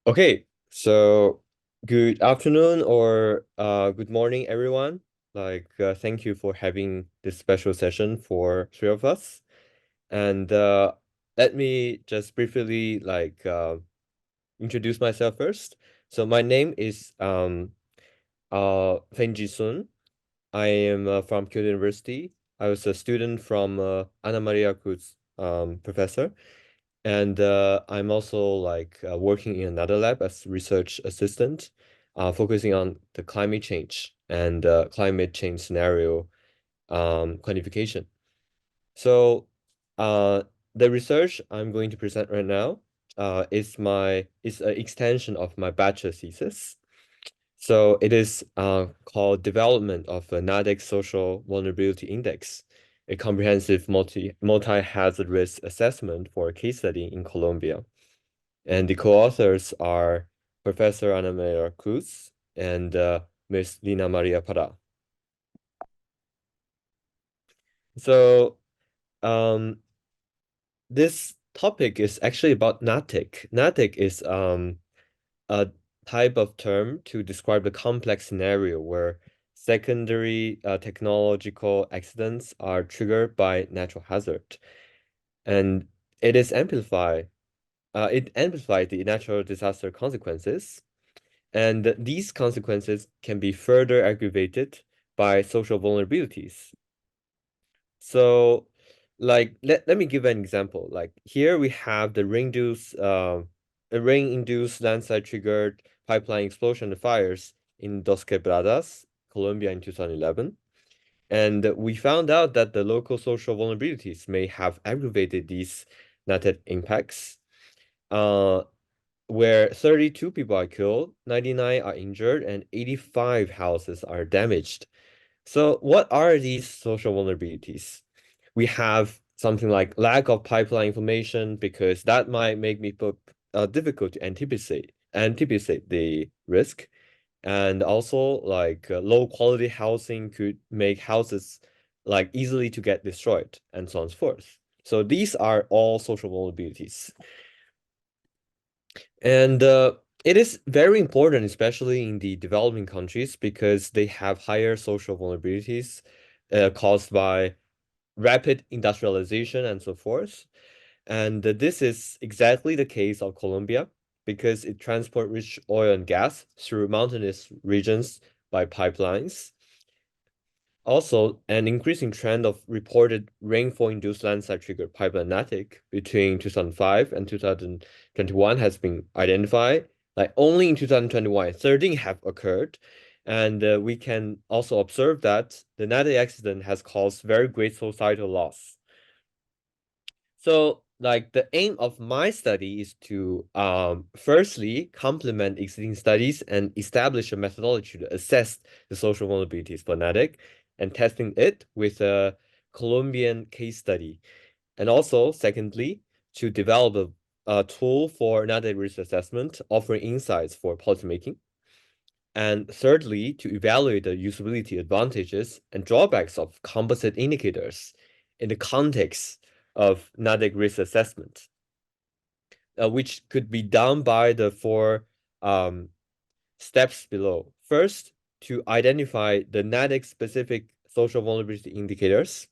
Okay, so good afternoon or good morning, everyone. Thank you for having this special session for three of us. And let me just briefly introduce myself first. So my name is Fengyi. I am from Kyoto University. I was a student from Anna Maria Cruz professor. And I'm also working in another lab as research assistant, focusing on the climate change and climate change scenario quantification. So uh, the research I'm going to present right now is an extension of my bachelor thesis. So it is called Development of a Natech Social Vulnerability Index, a comprehensive multi-hazard risk assessment for a case study in Colombia. And the co-authors are Professor Ana Maria Cruz and Ms. Lina Maria Parra. So um, this topic is actually about Natech. Natech is a type of term to describe the complex scenario where secondary technological accidents are triggered by natural hazard. And it is it amplifies the natural disaster consequences. And these consequences can be further aggravated by social vulnerabilities. So, let me give an example. Like here we have the rain-induced landslide-triggered pipeline explosion and fires in Dos Quebradas, Colombia in 2011. And we found out that the local social vulnerabilities may have aggravated these net impacts. Uh, where 32 people are killed, 99 are injured, and 85 houses are damaged. So what are these social vulnerabilities? We have something like lack of pipeline information because that might make me difficult to anticipate the risk. And also low quality housing could make houses like easily to get destroyed and so on and so forth. So these are all social vulnerabilities. And it is very important, especially in the developing countries, because they have higher social vulnerabilities caused by rapid industrialization and so forth. And this is exactly the case of Colombia because it transports rich oil and gas through mountainous regions by pipelines. Also, an increasing trend of reported rainfall-induced landslide-triggered pipeline Natech between 2005 and 2021 has been identified. Like only in 2021, 13 have occurred. And we can also observe that the Natech accident has caused very great societal loss. So, like the aim of my study is to firstly complement existing studies and establish a methodology to assess the social vulnerabilities for Natech and testing it with a Colombian case study. And also, secondly, to develop a tool for Natech risk assessment, offering insights for policymaking. And thirdly, to evaluate the usability advantages and drawbacks of composite indicators in the context of Natech risk assessment, which could be done by the four steps below. First, to identify the Natech specific social vulnerability indicators.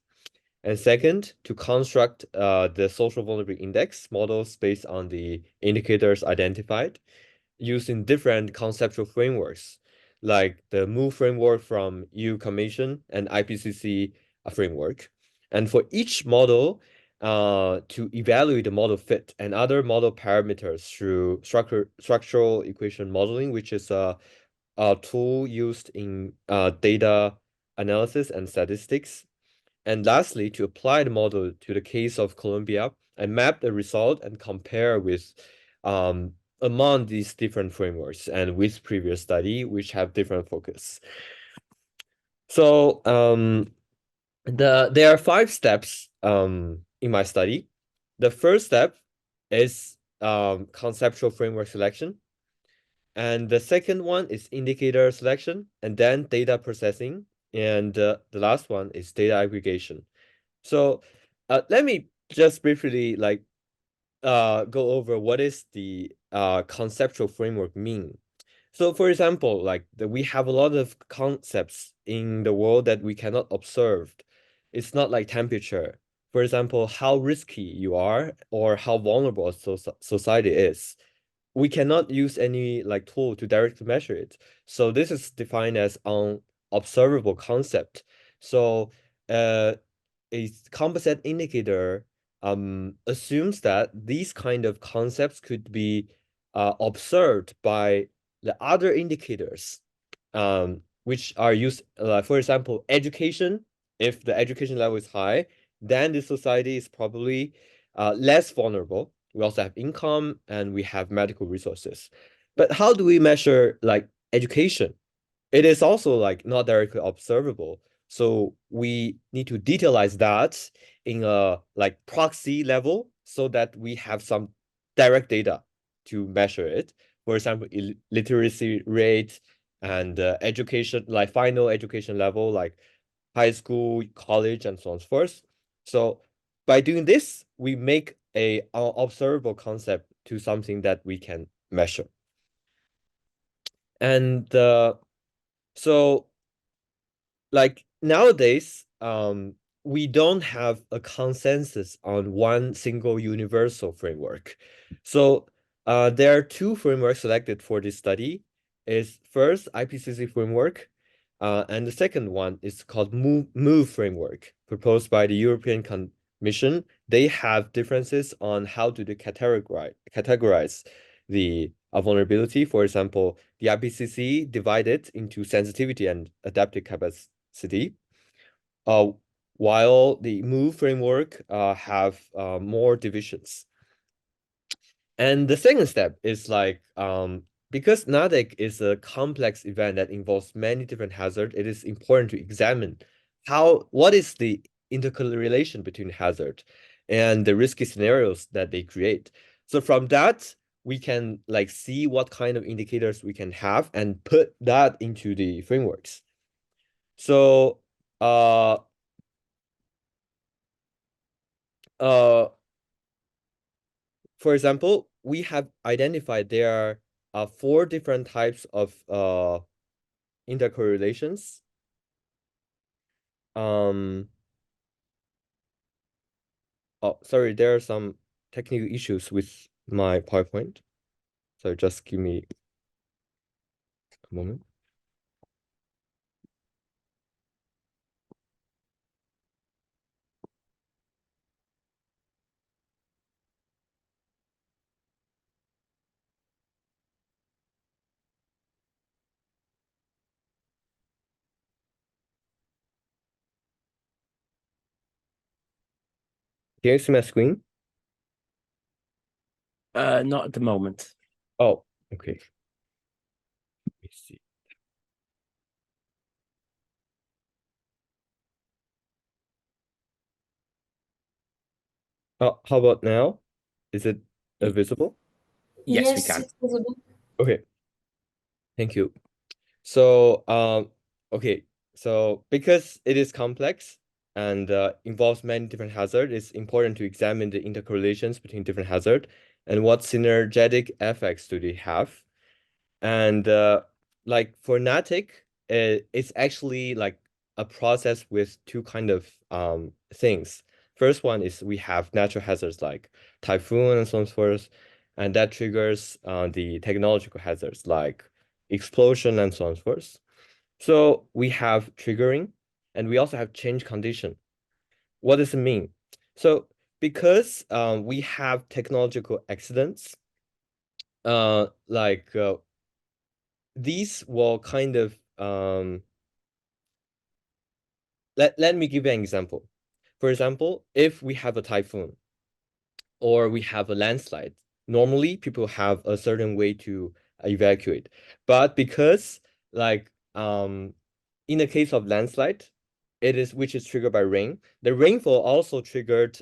And second, to construct the social vulnerability index models based on the indicators identified using different conceptual frameworks, like the MOVE framework from EU Commission and IPCC framework. And for each model, to evaluate the model fit and other model parameters through structural equation modeling, which is a tool used in data analysis and statistics. And lastly, to apply the model to the case of Colombia and map the result and compare with among these different frameworks and with previous study, which have different focus. So there are five steps in my study. The first step is conceptual framework selection. And the second one is indicator selection, and then data processing. And the last one is data aggregation. So let me just briefly go over what is the conceptual framework mean. So for example, like we have a lot of concepts in the world that we cannot observe. It's not like temperature. For example, how risky you are or how vulnerable society is. We cannot use any like tool to directly measure it. So this is defined as an observable concept. So a composite indicator assumes that these kind of concepts could be observed by the other indicators, which are used, for example, education. If the education level is high, then the society is probably less vulnerable. We also have income and we have medical resources. But how do we measure like education? It is also like not directly observable. So we need to detailize that in a like proxy level so that we have some direct data to measure it. For example, literacy rate and education, like final education level, like high school, college, and so on and so forth. So by doing this, we make a observable concept to something that we can measure. And so like nowadays, we don't have a consensus on one single universal framework. So there are two frameworks selected for this study. Is first IPCC framework, and the second one is called MOVE framework, proposed by the European Commission. They have differences on how to categorize the vulnerability. For example, the IPCC divided into sensitivity and adaptive capacity, uh, while the MOVE framework have more divisions. And the second step is like, because Natech is a complex event that involves many different hazards, it is important to examine what is the intercorrelation between hazard and the risky scenarios that they create. So from that, we can like see what kind of indicators we can have and put that into the frameworks. So for example, we have identified there are 4 different types of intercorrelations. Oh, sorry, there are some technical issues with my PowerPoint. So just give me a moment. Can you see my screen? Not at the moment. Oh, okay. Let me see. How about now? Is it visible? Yes, we can. It's visible. Okay. Thank you. So, okay. So because it is complex and involves many different hazards, it's important to examine the intercorrelations between different hazards and what synergetic effects do they have. And like for Natech, it's actually like a process with two kind of things. First one is we have natural hazards like typhoon and so on and so forth, and that triggers the technological hazards like explosion and so on and so forth. So we have triggering, and we also have change condition. What does it mean? So because we have technological accidents, like these will kind of let me give you an example. For example, if we have a typhoon or we have a landslide, normally people have a certain way to evacuate. But because like in the case of landslide, which is triggered by rain, the rainfall also triggered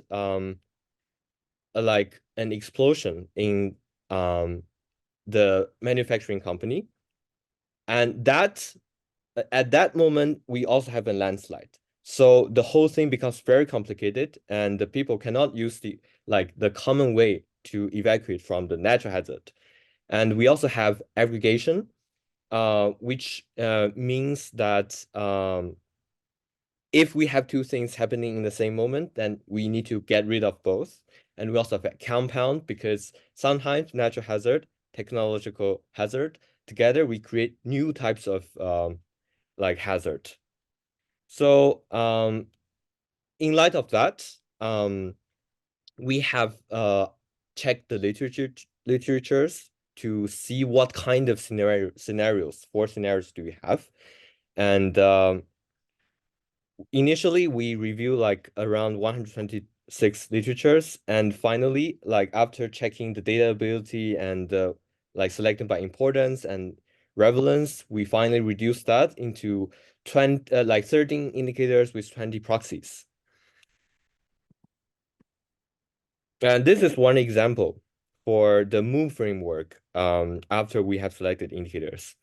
like an explosion in the manufacturing company. And that at that moment, we also have a landslide. So the whole thing becomes very complicated, and the people cannot use the common way to evacuate from the natural hazard. And we also have aggregation, which means that if we have two things happening in the same moment, then we need to get rid of both. And we also have a compound, because sometimes natural hazard, technological hazard, together we create new types of like hazard. So in light of that, we have checked the literatures to see what kind of scenarios, 4 scenarios do we have. And initially we review like around 126 literatures, and finally, like after checking the data ability and like selecting by importance and relevance, we finally reduced that into 20 like 13 indicators with 20 proxies. And this is one example for the MOVE framework after we have selected indicators.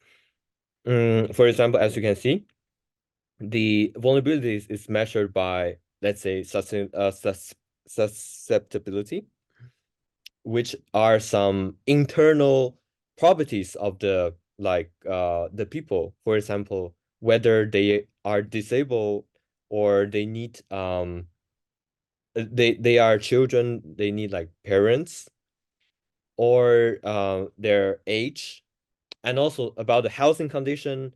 For example, as you can see, the vulnerabilities is measured by, let's say, susceptibility, which are some internal properties of the the people. For example, whether they are disabled or they need they are children, they need like parents, or their age, and also about the housing condition,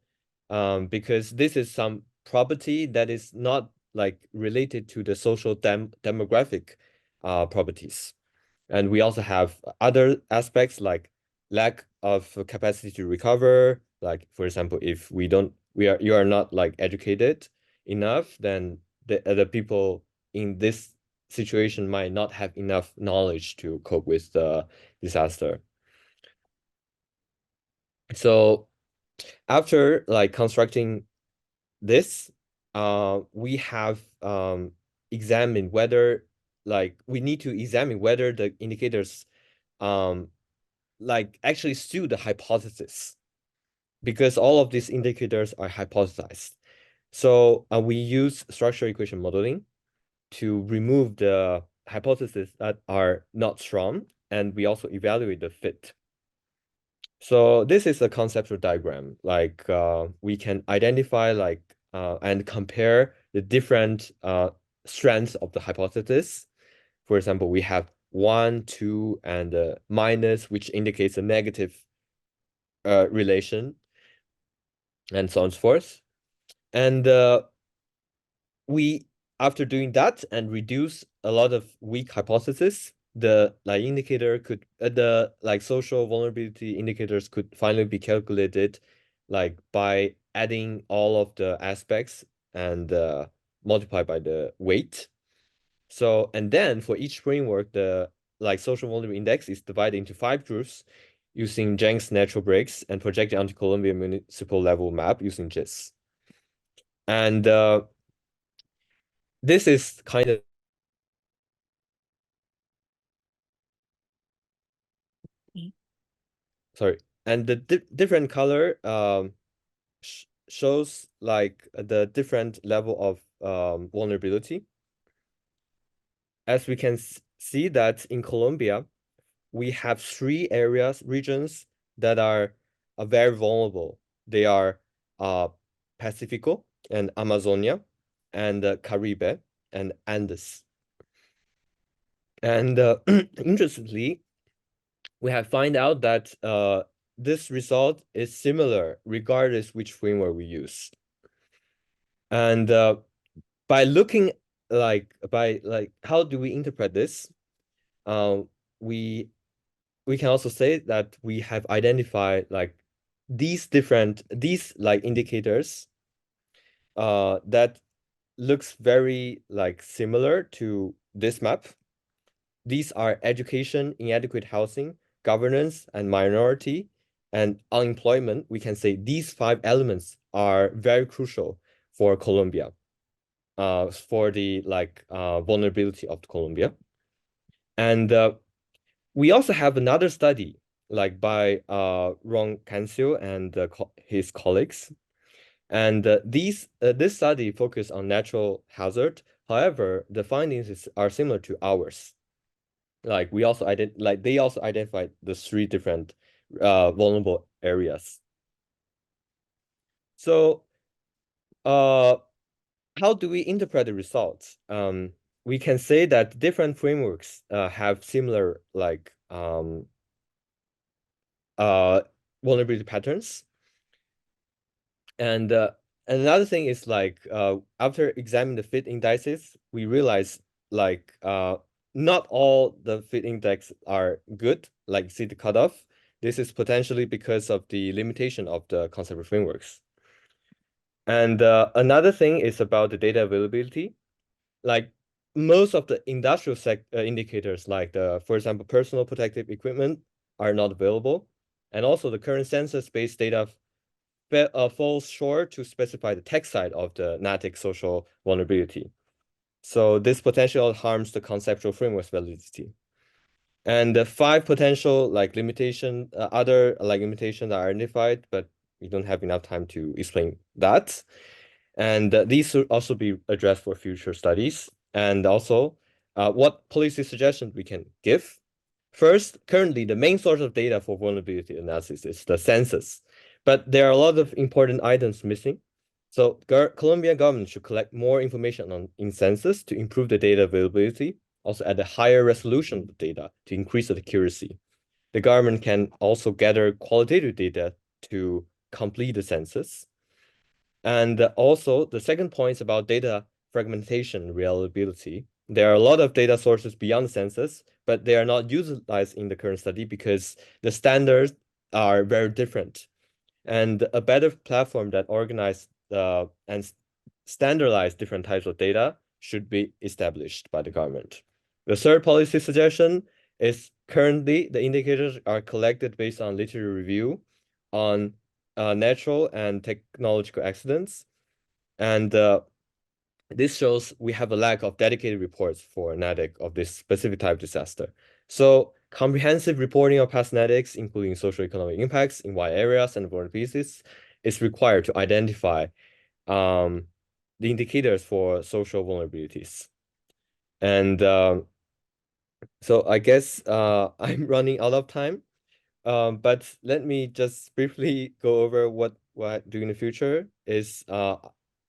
because this is some property that is not like related to the social demographic properties. And we also have other aspects like lack of capacity to recover. Like, for example, if you are not like educated enough, then the people in this situation might not have enough knowledge to cope with the disaster. So after like constructing this, we have examined whether we need to examine whether the indicators like actually suit the hypothesis, because all of these indicators are hypothesized. So we use structural equation modeling to remove the hypotheses that are not strong, and we also evaluate the fit. So this is a conceptual diagram. Like we can identify and compare the different strengths of the hypothesis. For example, we have 1, 2, and minus, which indicates a negative relation, and so on and so forth. And we, after doing that and reduce a lot of weak hypotheses, the indicator could the social vulnerability indicators could finally be calculated by adding all of the aspects and multiply by the weight. So, and then for each framework, the social vulnerability index is divided into 5 groups using Jenks natural breaks and projected onto Colombia municipal level map using GIS. And this is kind of sorry, and the different color shows the different level of vulnerability. As we can see that in Colombia, we have 3 regions that are very vulnerable. They are Pacifico and Amazonia and Caribe and Andes. And interestingly, we have find out that this result is similar regardless which framework we use. And by looking how do we interpret this? We can also say that we have identified these indicators that looks very similar to this map. These are education, inadequate housing, governance, and minority, and unemployment. We can say these 5 elements are very crucial for Colombia, for the vulnerability of Colombia. And we also have another study by Ron Cancio and his colleagues. And this study focused on natural hazard. However, the findings are similar to ours. Like they also identified the 3 different vulnerable areas. So how do we interpret the results? We can say that different frameworks have similar vulnerability patterns. And another thing is after examining the fit indices, we realize not all the fit index are good, like see the cutoff. This is potentially because of the limitation of the concept frameworks. And another thing is about the data availability. Like most of the industrial indicators, for example, personal protective equipment, are not available. And also the current census-based data falls short to specify the tech side of the Natech social vulnerability. So this potential harms the conceptual framework's validity. And the 5 potential other limitations are identified, but we don't have enough time to explain that. And these should also be addressed for future studies. And also, what policy suggestions we can give. First, currently, the main source of data for vulnerability analysis is the census, but there are a lot of important items missing. So Colombian government should collect more information in census to improve the data availability, also add a higher resolution of the data to increase the accuracy. The government can also gather qualitative data to complete the census. And also, the second point is about data fragmentation reliability. There are a lot of data sources beyond the census, but they are not utilized in the current study because the standards are very different. And a better platform that organizes and standardize different types of data should be established by the government. The third policy suggestion is currently the indicators are collected based on literature review on natural and technological accidents. And this shows we have a lack of dedicated reports for Natech of this specific type of disaster. So comprehensive reporting of past Natechs, including socioeconomic impacts in wide areas and vulnerabilities, is required to identify the indicators for social vulnerabilities. And so I guess I'm running out of time. But let me just briefly go over what I do in the future is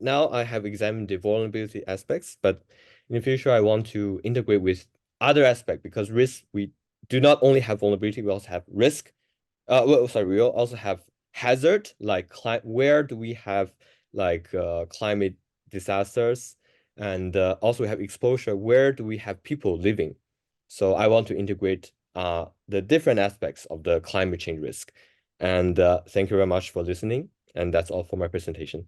now I have examined the vulnerability aspects, but in the future I want to integrate with other aspects because risk, we do not only have vulnerability, we also have risk. We also have hazard, like where do we have climate disasters, and also we have exposure, where do we have people living? So I want to integrate the different aspects of the climate change risk. And thank you very much for listening. And that's all for my presentation.